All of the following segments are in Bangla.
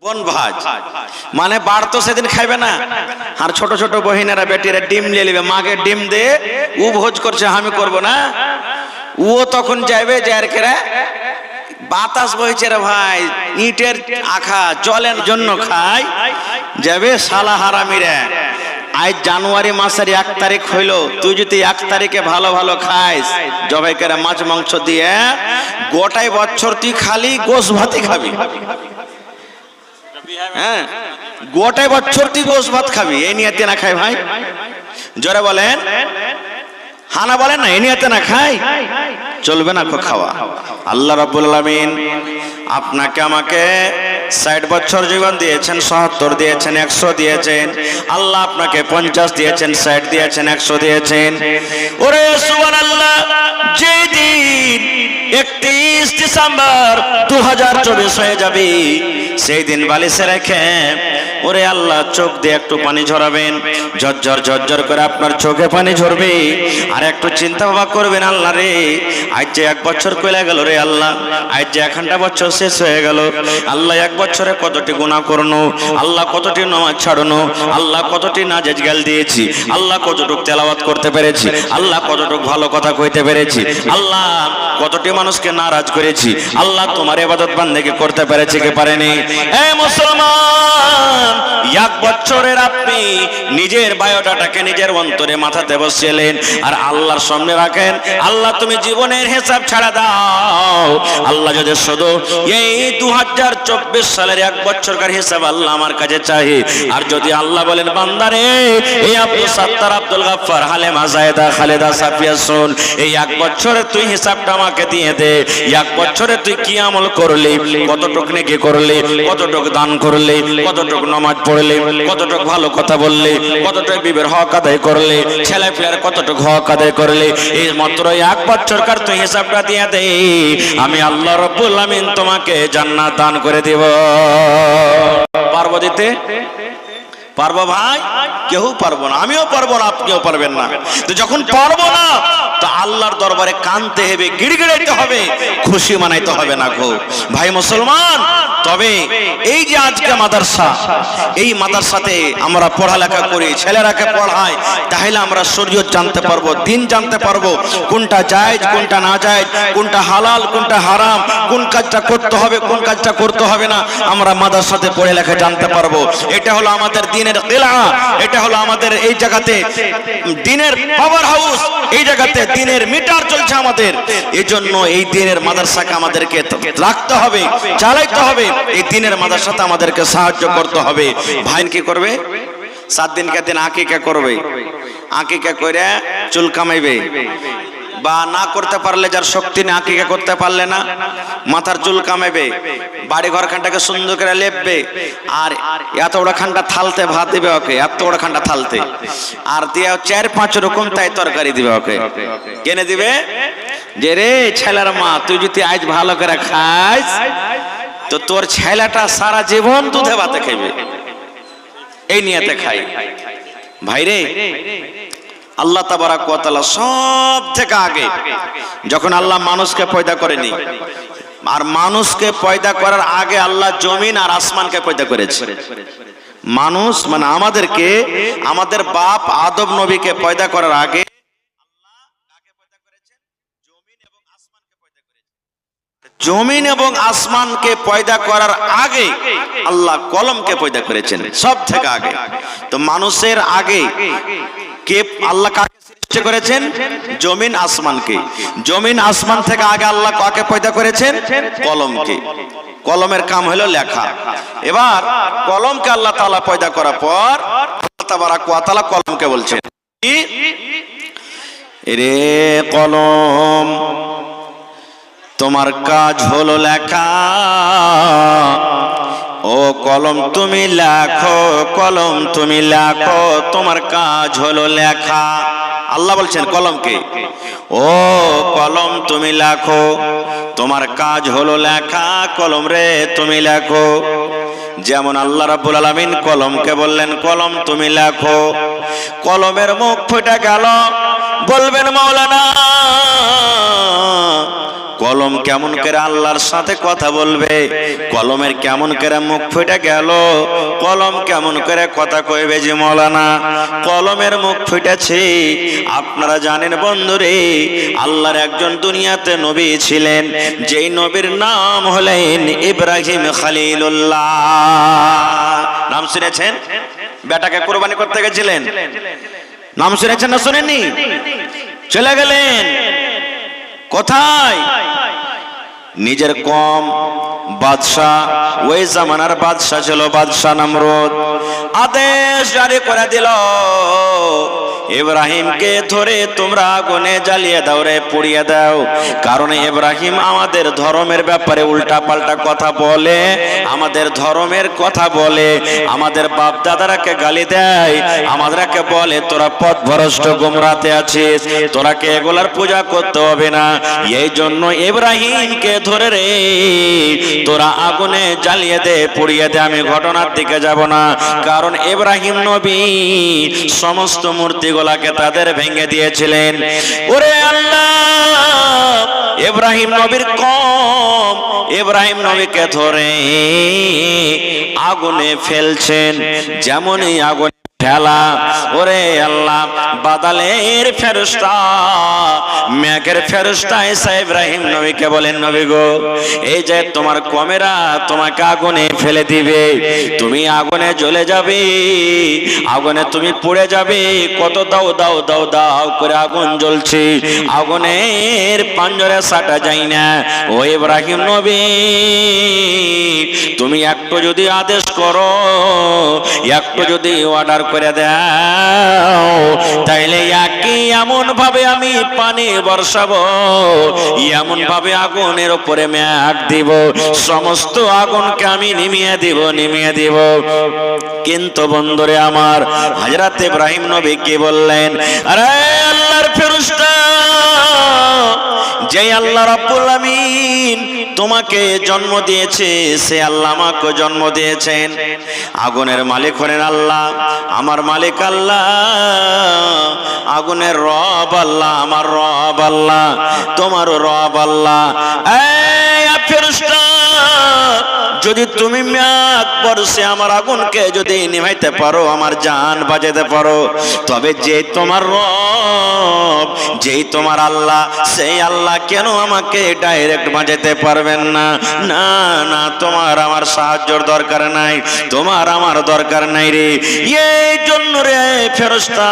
কোন ভাজ মানে বার তো সেদিন খাইবে না, আর ছোট ছোট বহিনেরা বেটিরা ডিম নিয়ে নেবে, মাকে ডিম দে ও ভোজ করছে আমি করব না, ও তখন যাইবে যে আর কেরা বাতাস বইছে রে ভাই, ইটের আখা জলের জন্য খাই যাবে শালা হারামিরা। আজ জানুয়ারি মাসের 1 তারিখ হইল, তুই যদি 1 তারিখে ভালো ভালো খাইস জবাই করে মাছ মাংস দিয়ে, গোটাই বছর তুই খালি গোশ ভাতই খাবি। হ্যাঁ, গোটাই বছর তুই গোশ ভাত খাবি, এই নিয়তে না খাই ভাই, জোরে বলেন হানা বলেন না, এই নিয়তে না খাই চলবে না খাওয়া। আল্লাহ রাব্বুল আলামিন আপনাকে আমাকে 60 বছর জীবন দিয়েছেন, 70 দিয়েছেন, 100 দিয়েছেন। আল্লাহ আপনাকে 50 দিয়েছেন, 60 দিয়েছেন, 100 দিয়েছেন। ওরে সুবহানাল্লাহ, যেদিন 31 ডিসেম্বর 2024 হয়ে যাবে, সেই দিন বালিশে রেখে ওরে আল্লাহ চোখ দিয়ে একটু পানি ঝরাবেন, ঝরঝর ঝরঝর করে আপনার চোখে পানি ঝরবে। আর একটু চিন্তা ভাবনা করবেন, আল্লাহ রে আজ যে 1 বছর কইলা গেল রে আল্লাহ, আজ যে 1 বছর শেষ হয়ে গেল। আল্লাহ 1 বছরে কতটি গুনাহ করনো, আল্লাহ কতটি নামাজ ছাড়নো, আল্লাহ কতটি নাজায়েজ গাল দিয়েছি, আল্লাহ কতটুক তেলাওয়াত করতে পেরেছি, আল্লাহ কতটুক ভালো কথা কইতে পেরেছি, আল্লাহ কতটি মানুষকে নারাজ করেছি, আল্লাহ তোমার ইবাদত বান্দেগি করতে পেরেছি কি পারেনি। এ মুসলমান, 1 বছরের আপনি নিজের বায়োডাটাকে নিজের অন্তরে মাথাতে বসিয়েলেন, আর আল্লাহর সামনে রাখেন, আল্লাহ তুমি জীবনের হিসাব ছাড়া দাও। আল্লাহ যদি শুধু এই 2024 সালের 1 বছরকার হিসাব আল্লাহ আমার কাছে চাই, আর যদি আল্লাহ বলেন বান্দারে এই আব্দুল সাত্তার, আব্দুল গাফফার, হালেমা, জায়েদা, খালেদা, সাফিয়া শুন, এই 1 বছরে তুই হিসাবটা আমাকে দিয়ে দে। 1 বছরে তুই কি আমল করলি, কতটুক নেকি করলি, কতটুক দান করলি, কতটুক নামাজ পড়লি, কতটুক ভালো কথা বললি, কতটুক বিবের হক আদায় করলি, ছেলে পেলের কতটুক হক আদায় করলি, এই মাত্র 1 বছরকার তুই হিসাবটা দিয়ে দে, আমি আল্লাহ রাব্বুল আমিন তোমাকে জান্নাত দান করে দেব। পারবো দিতে? পারবো ভাই? কেউ পারবো না, আমিও পারবো না, আপনিও পারবেন না। তো যখন পারবো না, তো আল্লাহর দরবারে কানতে হবে, গিড়গিড়াইতে হবে, খুশি মানাইতে হবে না গো ভাই মুসলমান। তবে এই যে আজকে মাদ্রাসা, এই মাদ্রাসাতে আমরা পড়ালেখা করি, ছেলেরাকে পড়াই, তাহলে আমরা শরীয়ত জানতে পারবো, দিন জানতে পারবো, কোনটা জায়েজ কোনটা না জায়েজ, কোনটা হালাল কোনটা হারাম, কোন কাজটা করতে হবে কোন কাজটা করতে হবে না, আমরা মাদ্রাসাতে পড়ালেখা জানতে পারবো। এটা হলো আমাদের দিনের কিলা, এটা হলো আমাদের এই জায়গাতে দিনের পাওয়ার হাউস, এই জায়গাতে দিনের মিটার চলছে আমাদের। এজন্য এই দিনের মাদ্রাসাকে আমাদেরকে রাখতে হবে, চালাইতে হবে, এই দিনের মাদ্রাসাতে আমাদেরকে সাহায্য করতে হবে। ভাই কি করবে? 7 দিনকে দিন আকিকা করবে, আকিকা করে চুল কামাইবে, বা না করতে পারলে যার শক্তি নেই, আকিকা করতে পারলে না, মাথার চুল কামাইবে, বাড়ি ঘর খানটাকে সুন্দর করে লেপবে, আর এত বড় খানটা থালতে ভাত দিবে ওকে, এত বড় খানটা থালতে, আর দিয়ে 4-5 রকম তাই তরকারি দিবে ওকে। কেনে দিবে? যে রে ছেলের মা, তুই যদি আজ ভালো করে খাইস তো তোর ছেলেটা সারা জীবন দুধে ভাতে খাইবে, এই নিয়তে খাই। ভাইরে, আল্লাহ তাবারাক ওয়া তাআলা সব থেকে আগে যখন আল্লাহ মানুষকে পয়দা করেনি, আর মানুষকে পয়দা করার আগে আল্লাহ জমিন আর আসমানকে পয়দা করেছে। মানুষ মানে আমাদেরকে, আমাদের বাপ আদম নবীকে পয়দা করার আগে জমিন এবং আসমানকে পয়দা করার আগে আল্লাহ কলমকে পয়দা করেছেন, সব থেকে আগে। তো মানুষের আগে কে আল্লাহ কাকে সৃষ্টি করেছেন? জমিন আসমানকে। জমিন আসমান থেকে আগে আল্লাহ কাকে পয়দা করেছেন? কলমকে। কলমের কাম হলো লেখা। এবার কলমকে আল্লাহ তাআলা পয়দা করার পর আল্লাহ তাবারাক ওয়া তাআলা কলমকে বলছেন, রে কলম, তোমার কাজ হলো লেখা। ও কলম তুমি লেখো, কলম তুমি লেখো, তোমার কাজ হলো লেখা। আল্লাহ বলছেন কলমকে, ও কলম তুমি লেখো, তোমার কাজ হলো লেখা, কলম রে তুমি লেখো। যেমন আল্লাহ রাব্বুল আলামিন কলমকে বললেন, কলম তুমি লেখো। কলমের মুখ ফুটে গেল, বলবেন মাওলানা কলম কেমন করে আল্লাহর সাথে কথা বলবে, কলমের কেমন করে মুখ ফুটে গেল, কলম কেমন করে কথা কইবে যে মৌলানা কলমের মুখ ফুটেছে। আপনারা জানেন বন্ধুরে, আল্লাহর একজন দুনিয়াতে নবী ছিলেন, যেই নবীর নাম হলেন ইব্রাহিম খলিলুল্লাহ। নাম শুনেছেন? বেটাকে কুরবানি করতে গেছিলেন, নাম শুনেছেন না শুনেননি? চলে গেলেন কোথায়? নিজের কম বাদশাহ, ওই জামানার বাদশাহ ছিল বাদশাহ নমরুদ, আদেশ জারি করে দিল ইব্রাহিমকে ধরে তোমরা আগুনে জ্বালিয়ে দাও রে, পুড়িয়ে দাও। কারণ ইব্রাহিম আমাদের ধর্মের ব্যাপারে উল্টা পাল্টা কথা বলে, আমাদের ধর্মের কথা বলে, আমাদের বাপ দাদারাকে গালি দেয়, আমাদেরকে বলে তোরা পথভ্রষ্ট গোমরাতে আছিস, তোরাকে এগুলার পূজা করতে হবে না। এই জন্য ইব্রাহিমকে ধরে রে তোরা আগুনে জ্বালিয়ে দে, পুড়িয়ে দে। আমি ঘটনার দিকে যাব না, কারণ ইব্রাহিম নবী সমস্ত মূর্তিগুলাকে তাদের ভেঙে দিয়েছিলেন। ওরে আল্লাহ, ইব্রাহিম নবীর কম ইব্রাহিম নবীকে ধরে আগুনে ফেলছেন, যেমনই আগুন ফেলা, ওরে আল্লাহ বাদলের ফেরেশতা, মেঘের ফেরেশতা এসে ইব্রাহিম নবীকে বলেন, নবী গো, এই যে তোমার কমেরা তোমাকে আগুনে ফেলে দিবে, তুমি আগুনে জ্বলে যাবে, আগুনে তুমি পুড়ে যাবে। কত দাও দাও দাও দাও করে আগুন জ্বলছে, আগুনের পাঞ্জরে সাটা যায় না। ও ইব্রাহিম নবী, তুমি একটু যদি আদেশ করো, একটু যদি অর্ডার করে দাও, তাইলে একই এমন ভাবে আমি পানি বর্ষাবো, এমন ভাবে আগুনের উপরে মেঘ দিব, সমস্ত আগুনকে আমি নিমিয়ে দিব, নিমিয়ে দিব। কিন্তু বন্ধুরে আমার, হযরত ইব্রাহিম নবী কি বললেন? আরে আল্লাহর ফেরেশতা, যে আল্লাহ রাব্বুল আমিন তোমাকে জন্ম দিয়েছে, সে আল্লাহ আমাকে জন্ম দিয়েছেন। আগুনের মালিক হলেন আল্লাহ, আমার মালিক আল্লাহ, আগুনের রব আল্লাহ, আমার রব আল্লাহ, তোমার রব আল্লাহ। এই ফেরেশতা, যদি তুমি মেঘ বর্ষে আমার আগুনকে যদি নিভাইতে পারো, আমার জান বাজাতে পারো, তবে যে তোমার রব, যেই তোমার আল্লাহ, সেই আল্লাহ কেন আমাকে ডাইরেক্ট বাজাতে পারবেন না? না না, তোমার আমার সাহায্যের দরকার নাই, তোমার আমার দরকার নাই রে। এই জন্য রে ফেরেশতা,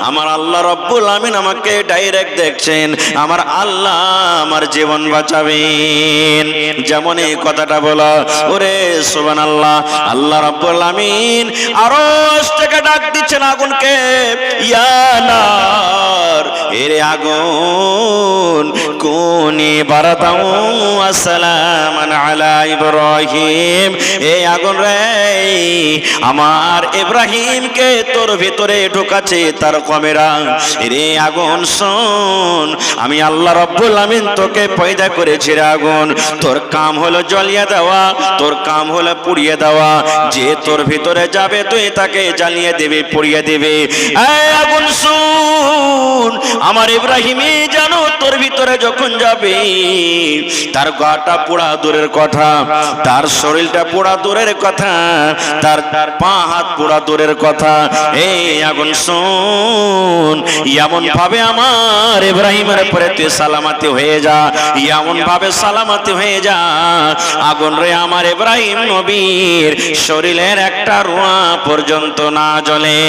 আমার আল্লাহ রব্বুল আমিন আমাকে ডাইরেক্ট দেখছেন, আমার আল্লাহ আমার জীবন বাঁচাবেন। যেমন এই কথাটা বলা, ওরে সুবহানাল্লাহ, আল্লাহ রাব্বুল আমিন আরশ থেকে ডাক দিচ্ছেন আগুনকে, ইয়া নার, এরে আগুন, কুনি বারাদাও ওয়া সালামান আলা ইব্রাহিম। এই আগুন রে, আমার ইব্রাহিমকে তোর ভিতরে ঢোকাচ্ছে তার কমেরা। রে আগুন শোন, আমি আল্লাহ রাব্বুল আমিন তোকে পয়দা করেছি রে আগুন, তোর কাম হলো জ্বালিয়ে দেওয়া, তোর কাম হলো পুড়িয়ে দেওয়া। যে তোর ভিতরে যাবে তুই তাকে জ্বালিয়ে দেবে, পুড়িয়ে দেবে। এই আগুন শুন, আমার ইব্রাহিমই জানো তোর ভিতরে যখন যাবে, তার গাটা পোড়া দূরের কথা, তার শরীরটা পোড়া দূরের কথা, তার পা হাত পোড়া দূরের কথা। এই আগুন শুন, এমন ভাবে আমার ইব্রাহিমের উপরে তুই সালামতি হয়ে যা, এমন ভাবে সালামতি হয়ে যা, আগুন রে আমার ইব্রাহিম নবীর শরীরের একটা রোঁয়া পর্যন্ত না জ্বলে।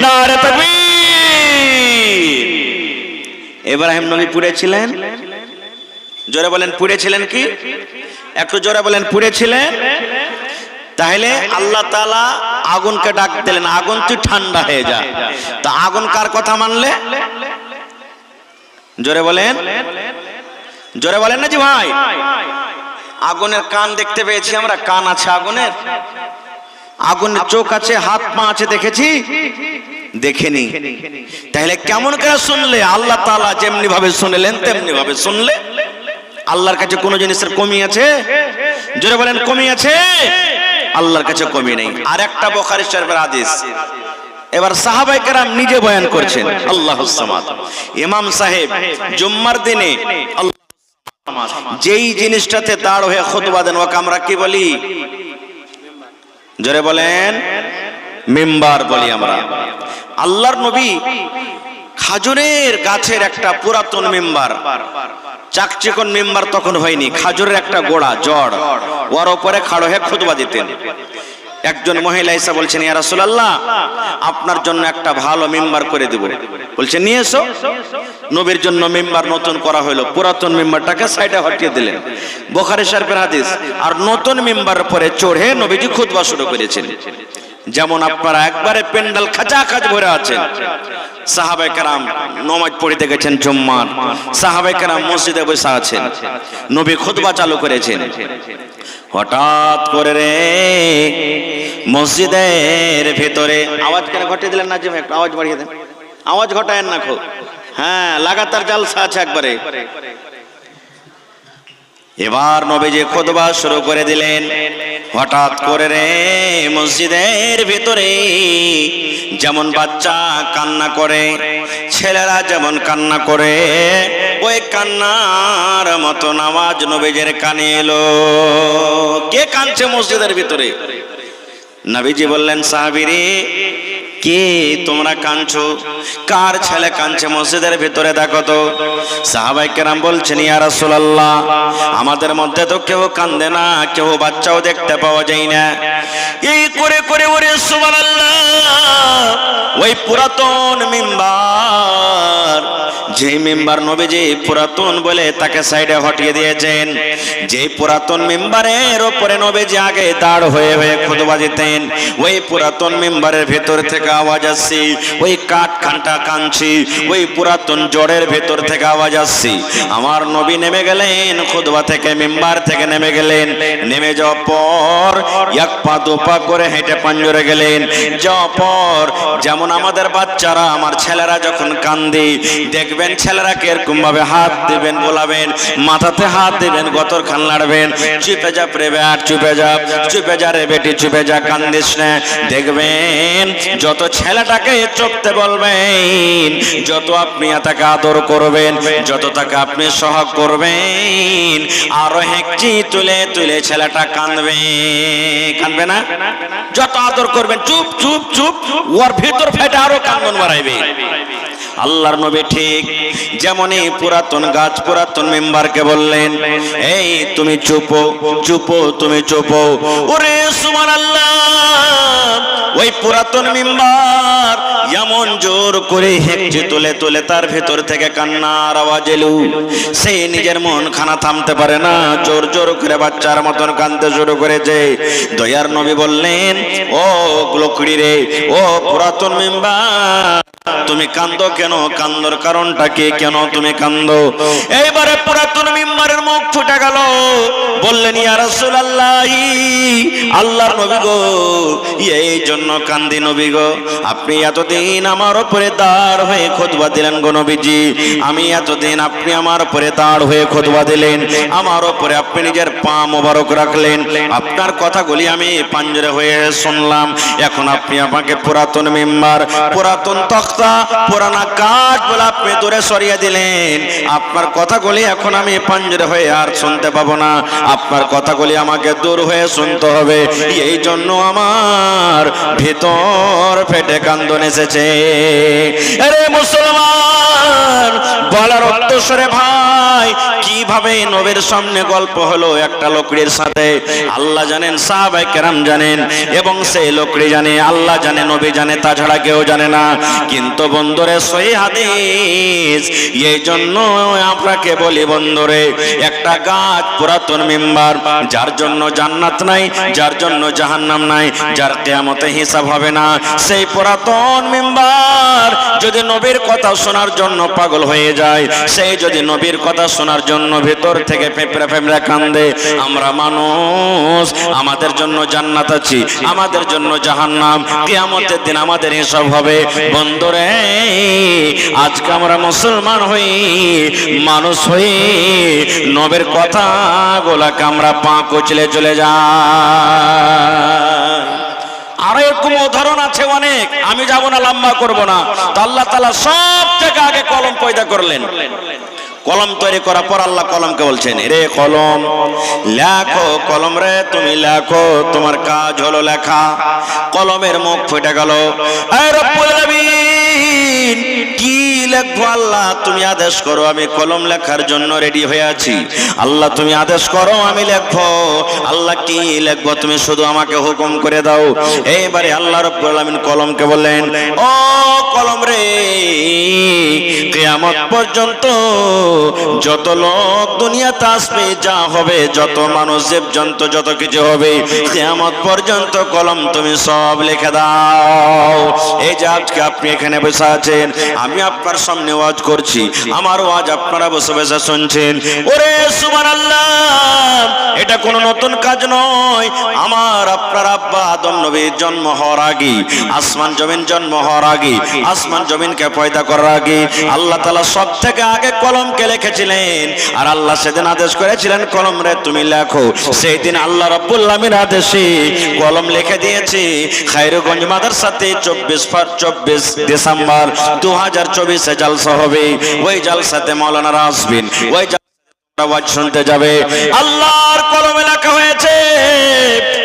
নারে তাকবীর। ইব্রাহিম নবী পুড়েছিলেন, জোরে বলেন পুড়েছিলেন কি? একটু জোরে বলেন পুড়েছিলেন। তাহলে আল্লাহ তাআলা আগুনকে ডাক দিলেন, আগুন তুই ঠান্ডা হয়ে যা। তা আগুন কার কথা মানলে? জোরে বলেন, জোরে বলেন না জি ভাই। আগুনের কান দেখতে পেয়েছি আমরা, কান আছে আগুনের, আগুনের চোখ আছে, হাত পা আছে, দেখেছি? দেখেনি। তাহলে কেমন করে শুনলে? আল্লাহ তাআলা যেমনি ভাবে শুনলেন তেমনি ভাবে শুনলে। আল্লাহর কাছে কোন জিনিসের কমি আছে? জোরে বলেন কমি আছে? আল্লাহর কাছে কমি নেই। আর একটা বুখারী শরীফের হাদিস, এবার সাহাবায়ে কেরাম নিজে বয়ান করছেন। আল্লাহুস সামাদ, ইমাম সাহেব জুম্মার দিনে যেই জিনিসটাতে দাঁড় হয়ে খুতবা দেন ওকে আমরা কি বলি? জোরে বলেন, মিম্বার বলি আমরা। আল্লাহর নবী খাজুরের গাছের একটা পুরাতন মিম্বার, চাকচিকন মিম্বার তখন হয়নি, খাজুরের একটা গোড়া জড়, ওর উপরে খাড়ো হয়ে খুতবা দিতেন। একজন মহিলা এসে বলছেন, ইয়া রাসূলুল্লাহ, আপনার জন্য একটা ভালো মিম্বার করে দেব। বলছে নিয়ে এসো। নবীর জন্য মিম্বার নতুন করা হলো, পুরাতন মিম্বারটাকে সাইডে হটিয়ে দিলেন। বুখারী শরীফের হাদিস। আর নতুন মিম্বার পরে চড়ে নবীজি খুতবা শুরু করেছেন। যেমন আপনারা একবারে পেন্ডাল খাচাখাচ ভরে আছেন, সাহাবায়ে কেরাম নামাজ পড়তে গেছেন জুম্মার, সাহাবায়ে কেরাম মসজিদে বসে আছেন, নবী খুতবা চালু করেছেন। হঠাৎ করে রে মসজিদের ভেতরে আওয়াজ কেন ঘটিয়ে দিলেন না? যে একটু আওয়াজ বাড়িয়ে দেন, আওয়াজ ঘটায়েন না খুব। হ্যাঁ, লাগাতার জালসা আছে একবারে। এবার নবীজি খুতবা শুরু করে দিলেন। হঠাৎ করে রে মসজিদের ভিতরে যেমন বাচ্চা কান্না করে, ছেলেরা যেমন কান্না করে, ওই কান্নার মতন আওয়াজ নবীজির কানে এলো। কে কাঁদছে মসজিদের ভিতরে? নবীজি বললেন, সাহাবীরে কে তোমরা কাঁদছো? কার ছেলে কাঁদছে মসজিদের ভিতরে দেখো তো। সাহাবায়ে কেরাম বলছেন, ইয়া রাসূলুল্লাহ, আমাদের মধ্যে তো কেউ কান্দে না, কেউ বাচ্চাও দেখতে পাওয়া যায় না। এই করে করে ওরে সুবহানাল্লাহ, ওই পুরাতন মিম্বার, যে মিম্বার নবীজি পুরাতন বলে তাকে সাইডে হটিয়ে দিয়েছেন, যে পুরাতন মিম্বারের উপরে নবীজি আগে দাঁড় হয়ে হয়ে খুতবা দিতেন, ওই পুরাতন মিম্বারের ভেতর থেকে আওয়াজ আসছে, ওই কাঠ খানটা কাঁদছে, ওই পুরাতন জড়ের ভেতর থেকে আওয়াজ আসছে। আমার নবী নেমে গেলেন খুতবা থেকে, মিম্বার থেকে নেমে গেলেন। নেমে যাওয়ার পর এক পা দু পা করে হেঁটে পাঞ্জরে গেলেন। যাওয়ার পর যেমন আমাদের বাচ্চারা, আমার ছেলেরা যখন কান্দে দেখবেন, ছেলেরা এরকম ভাবে হাত দিবেন, বোলাবেন, মাথাতে হাত দিবেন, গতর খান লাড়বেন, চুপে যা প্রে বেট, চুপে যা, চুপে যা রে বেটি, চুপে যা, কান্দিস না। দেখবেন যত ছেলেটাকে চুপতে বলবেন, যত আপনি তাকে আদর করবেন, যত তাকে আপনি সহগ করবেন, আরো হেঁকচি তুলে তুলে ছেলেটা কাঁদবে। কাঁদবে না? যত আদর করবেন, চুপ চুপ চুপ, ওর ভিতর ফেটে আরো কান্দন বাড়াইবে। আল্লাহর নবী ঠিক যেমনই পুরাতন গাছ, পুরাতন মেম্বারকে বললেন, এই তুমি চুপো চুপো, তুমি চুপো। ওরে সুবহানাল্লাহ, ওই পুরাতন মেম্বার এমন জোর করে হেঁচে তুলে তুলে তার ভেতর থেকে কান্নার আওয়াজ এলো। সে নিজের মন খানা থামতে পারে না, জোর জোর করে বাচ্চার মতন কাঁদতে শুরু করেছে। দয়ার নবী বললেন, ও লোকড়ি রে, ও পুরাতন মেম্বার, তুমি কান্দো কেন? কান্দর কারণটা কি? কেন তুমি কান্দো? এইবারে পুরাতন মিম্বারের মুখ ফুটে গেল। বললেন, ইয়া রাসূলুল্লাহ, আল্লাহর নবী গো, এই জন্য কান্দি নবী গো, আপনি এতদিন আমার উপরে দাঁড় হয়ে খুতবা দিলেন গো নবীজি। আমি এতদিন আপনি আমার উপরে দাঁড় হয়ে খুতবা দিলেন, আমার উপরে আপনি নিজের পা মোবারক রাখলেন, আপনার কথাগুলি আমি পাঞ্জরে হয়ে শুনলাম। এখন আপনি আমাকে পুরাতন মিম্বার, পুরাতন তখতা, পুরানা কাঠ বলে আপনি দূরে সরিয়ে দিলেন। আপনার কথাগুলি এখন আমি পাঞ্জরে হয়ে আর শুনতে পাবো না, আপনার কথাগুলি আমাকে দূর হয়ে শুনতে হবে। এই জন্য আমার ভেতর ফেটে কান্দন এসেছে। আরে মুসলমান, বলার উদ্দেশ্যে ভাই, কিভাবে নবীর সামনে গল্প হলো একটা লোকড়ির সাথে, আল্লাহ জানেন, সাহাবায়ে কেরাম জানেন, এবং সেই লোকড়ি জানে, আল্লাহ জানে, নবী জানে, তাছাড়া কেউ জানে না। কিন্তু বন্ধুরে সহিহ হাদিস, এই জন্য আপনাকে বলি বন্ধুরে, একটা গাছ, পুরাতন মিম্বার, যার জন্য জান্নাত নাই, যার জন্য জাহান্নাম নাই, যার কিয়ামতে হিসাব হবে না, সেই পুরাতন মিম্বার যদি নবীর কথা শোনার জন্য পাগল হয়ে যায়, সেই যদি নবীর কথা শোনার জন্য ভেতর থেকে ফেপড়ে ফেপড়ে কান্দে, আমরা মানুষ, আমাদের জন্য জান্নাত আছে, আমাদের জন্য জাহান্নাম, কিয়ামতের দিন আমাদের হিসাব হবে। বন্ধুরে, আজকে আমরা মুসলমান হই, মানুষ হই, নবীর কথা গোলাকে আমরা পা কুচলে চলে যাই। আরো এরকম উদাহরণ আছে অনেক, আমি যাব না, লম্বা করব না। তো আল্লাহ তাআলা সব থেকে আগে কলম পয়দা করলেন। কলম তৈরি করার পর আল্লাহ কলমকে বলছেন, রে কলম লেখো, কলম রে তুমি লেখো, তোমার কাজ হলো লেখা। কলমের মুখ ফেটে গেল। এই রব্বুল আলামিন, কি লিখবো আল্লাহ? তুমি আদেশ করো, আমি কলম লেখার জন্য রেডি হয়ে আছি। আল্লাহ তুমি আদেশ করো, আমি লিখবো। আল্লাহ কি লিখবো? তুমি শুধু আমাকে হুকুম করে দাও। এইবারে আল্লাহ রব্বুল আলামিন কলমকে বললেন, ও কলম রে, কিয়ামত পর্যন্ত যত লোক দুনিয়াতে আসবে, যা হবে, যত মানুষ জীবজন্তু যত কিছু হবে, কিয়ামত পর্যন্ত কলম তুমি সব লিখে দাও। এই যে আজকে আপনি এখানে বসে আছেন, আমি আপনার সামনে ওয়াজ করছি, আমার ওয়াজ আপনারা বসে বসে শুনছেন। ওরে সুবহানাল্লাহ, এটা কোনো নতুন কাজ নয়। আমার আপনার আব্বা আদম নবীর জন্ম হওয়ার আগে, আসমান জমিন জন্ম হওয়ার আগে, আসমান জমিনকে পয়দা করার আগে আল্লাহ তাআলা সব থেকে আগে কলমকে লিখেছিলেন। আর আল্লাহ সেদিন আদেশ করেছিলেন, কলম রে তুমি লেখো। সেই দিন আল্লাহ রাব্বুল আলামিন আদেশে কলম লিখে দিয়েছে। খায়রগঞ্জ মাদ্রাসাতে 24 ডিসেম্বর 2024 জালসা হবে। ওই জালসাতে মাওলানারা আসবেন, ওই আওয়াজ শুনতে যাবে। আল্লাহর কলমে লেখা হয়েছে,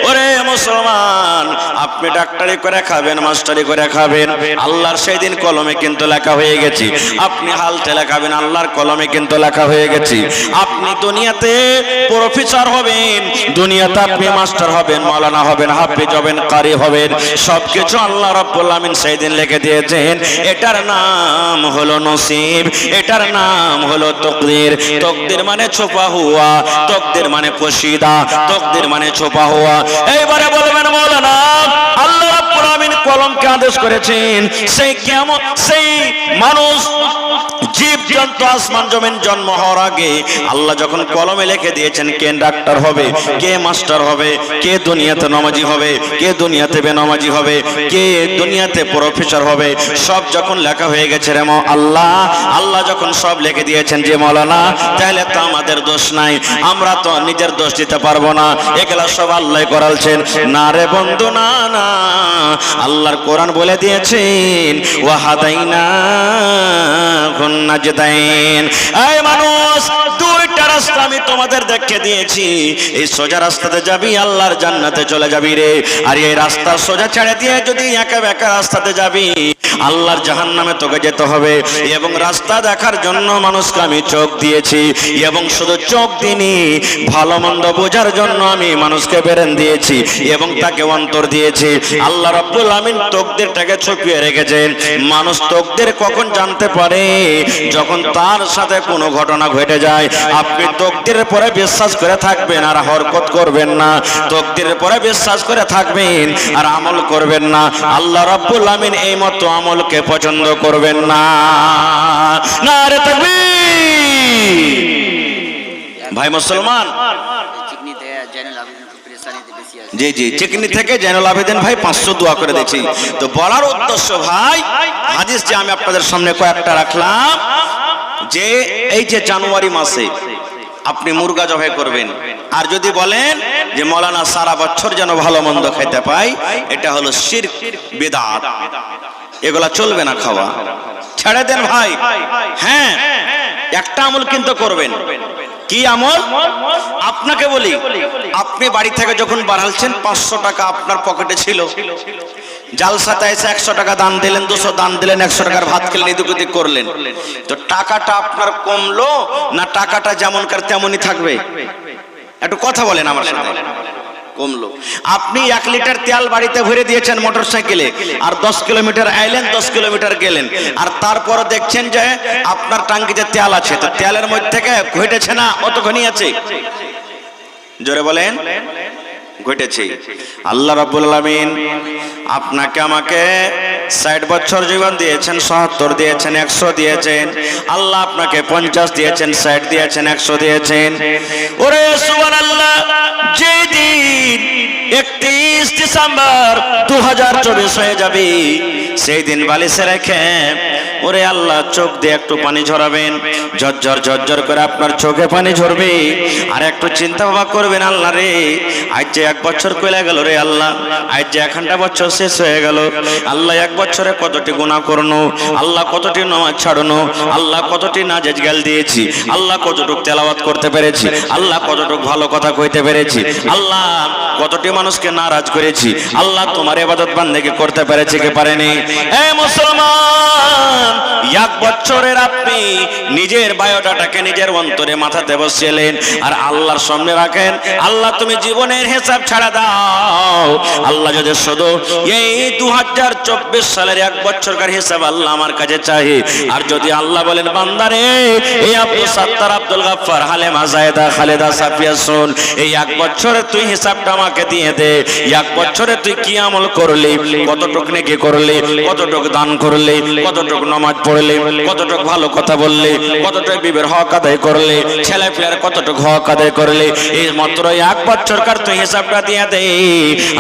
ওরে মুসলমান, আপনি ডাক্তারি করে খাবেন, মাস্টারি করে খাবেন, আল্লাহর সেই দিন কলমে কিন্তু লেখা হয়ে গেছে। আপনি হালতে লেখাবেন, আল্লাহর কলমে কিন্তু লেখা হয়ে গেছে। আপনি দুনিয়াতে প্রফেসর হবেন, দুনিয়াতে আপনি মাস্টার হবেন, মাওলানা হবেন, হাফেজ হবেন, কারি হবেন, সবকিছু আল্লাহ রাব্বুল আলামিন সেই দিন লিখে দিয়েছেন। এটার নাম হলো নসিব, এটার নাম হলো তকদির। তকদির মানে ছুপা হুয়া, তকদির মানে পোশিদা, তকদির মানে ছুপা হুয়া। এইবারে বলবেন মাওলানা, আল্লাহ রাব্বুল আলামিন কলমকে আদেশ করেছেন, সেই কিয়ামত, সেই মানুষ জীব জন্তু আসমান জমিন জন্ম হওয়ার আগে আল্লাহ যখন কলমে লিখে দিয়েছেন কে ডাক্তার হবে, কে মাস্টার হবে, কে দুনিয়াতে নামাজি হবে, কে দুনিয়াতে বেনামাজি হবে, কে দুনিয়াতে প্রফেসর হবে, সব যখন লেখা হয়ে গেছে রে আল্লাহ যখন সব লিখে দিয়েছেন যে মাওলানা, তাহলে তো আমাদের দোষ নাই, আমরা তো নিজের দোষ দিতে পারবো না, এগুলা সব আল্লাহ করালছেন। না রে বন্ধু, না না, আল্লাহর কোরআন বলে দিয়েছেন, ওয়াহাদাইনা নাজদাইন। এই মানুষ, দুইটা রাস্তা আমি তোমাদের দেখে দিয়েছি, এই সোজা রাস্তাতে যাবি, আল্লাহর জান্নাতে চলে যাবি রে। আর এই রাস্তা সোজা ছেড়ে দিয়ে যদি একা বেকা রাস্তাতে যাবি, আল্লাহর জাহান্নামে তোকে যেতে হবে। এবং রাস্তা দেখার জন্য মানুষকে আমি চোখ দিয়েছি, এবং শুধু চোখ দিইনি, ভালো মন্দ বোঝার জন্য আমি মানুষকে বেরেন দিয়েছি এবং তাকে অন্তর দিয়েছি। আল্লাহ রাব্বুল আমিন তকদিরটাকে ছুপিয়ে রেখেছেন। মানুষ তকদির কখন জানতে পারে? যখন তার সাথে কোনো ঘটনা ঘটে যায়। আপনি তকদিরের পরে বিশ্বাস করে থাকবেন আর হরকত করবেন না, তকদিরের পরে বিশ্বাস করে থাকবেন আর আমল করবেন না, আল্লাহ রাব্বুল আমিন এই মতো আমলকে পছন্দ করবেন না। নারে তাকবীর। ভাই মুসলমান, জি জি, চিকনি থেকে জয়নুল আবেদিন ভাই 500 দোয়া করে দিয়েছি। তো বলার উদ্দেশ্য ভাই, হাদিস যে আমি আপনাদের সামনে কয়েকটা রাখলাম, যে এই যে জানুয়ারি মাসে আপনি মুরগা জবাই করবেন, আর যদি বলেন যে মাওলানা সারা বছর যেন ভালো মন্দ খেতে পাই, এটা হলো শিরক, বিদআত, এগুলা চলবে না, খাওয়া ছেড়ে দেন ভাই। হ্যাঁ, একটা আমল কিন্তু করবেন। কি আমল? আপনাকে বলি, আপনি বাড়ি থেকে যখন বাড়ালছেন 500 টাকা আপনার পকেটে ছিল, জালসাতে এসে 100 টাকা দান দিলেন, 200 দান দিলেন, 100 টাকার ভাত খেলেন, এদিক ওদিক করলেন, তো টাকাটা আপনার কমলো না টাকাটা যেমনকার তেমনই থাকবে? একটু কথা বলেন আমার সাথে। কমলো। আপনি 1 লিটার তেল বাড়িতে ভরে দিয়েছেন মোটর সাইকেলে, আর 10 কিলোমিটার আইলেন, 10 কিলোমিটার গেলেন, আর তারপর দেখছেন যে আপনার টাঙ্কিতে তেল আছে, তো তেলের মধ্যে থেকে ঘটেছে না অতখানি আছে? জোরে বলেন। ঘটেছে। আল্লাহ রাব্বুল আলামিন আপনাকে আমাকে 60 বছর জীবন দিয়েছেন, 70 দিয়েছেন, 100 দিয়েছেন। আল্লাহ আপনাকে 50 দিয়েছেন, 60 দিয়েছেন, 100 দিয়েছেন। ওরে সুবহানাল্লাহ, যেদিন 31 ডিসেম্বর 2024 হয়ে যাবে, সেই দিন বালিশে রেখে ওরে আল্লাহ চোখ দিয়ে একটু পানি ঝরাবেন, ঝরঝর ঝরঝর করে আপনার চোখে পানি ঝরবে। আর একটু চিন্তা ভাবনা করবেন, আল্লাহ রে আজ যে 1 বছর কইলা গেল রে আল্লাহ, আজ যে 1 বছর শেষ হয়ে গেল আল্লাহ, 1 বছরে কতটি গুনাহ করনো আল্লাহ, কতটি নামাজ ছাড়নো আল্লাহ, কতটি নাজায়েজ গাল দিয়েছি আল্লাহ, কতটুকু তেলাওয়াত করতে পেরেছি আল্লাহ, কতটুকু ভালো কথা কইতে পেরেছি আল্লাহ, কতটি মানুষকে নারাজ করেছি আল্লাহ, তোমার ইবাদত বান্দেগি করতে পেরেছি কি পারেনি? এ মুসলমান, 1 বছরের আপনি নিজের বায়োডাটাকে নিজের অন্তরে মাথাতে বসিয়েলেন আর আল্লাহর সামনে রাখেন, আল্লাহ তুমি জীবনের হিসাব ছাড়া দাও আল্লাহ, যদি শুধু এই 2024 সালের 1 বছরকার হিসাব আল্লাহ আমার কাছে চাই, আর যদি আল্লাহ বলেন বান্দারে এই আব্দুল সাত্তার, আব্দুল গাফফার, হালেমা, জায়েদা, খালেদা, সাফিয়া শুন, এই 1 বছরে তুই হিসাবটা আমাকে দিয়ে দে, 1 বছরে তুই কি আমল করলি, কতটুক নেকি করলি, কতটুক দান করলি, কতটুক নামাজ পড়লি, কতটুক ভালো কথা বললি, কতটুক বিবের হক আদায় করলি, ছেলে পেয়ার কতটুক হক আদায় করলি, এই মাত্র 1 বছরকার তুই হিসাবটা দিয়ে দে,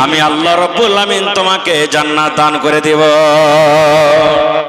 আমি আল্লাহ রাব্বুল আমিন তোমাকে জান্নাত দান করে দেব।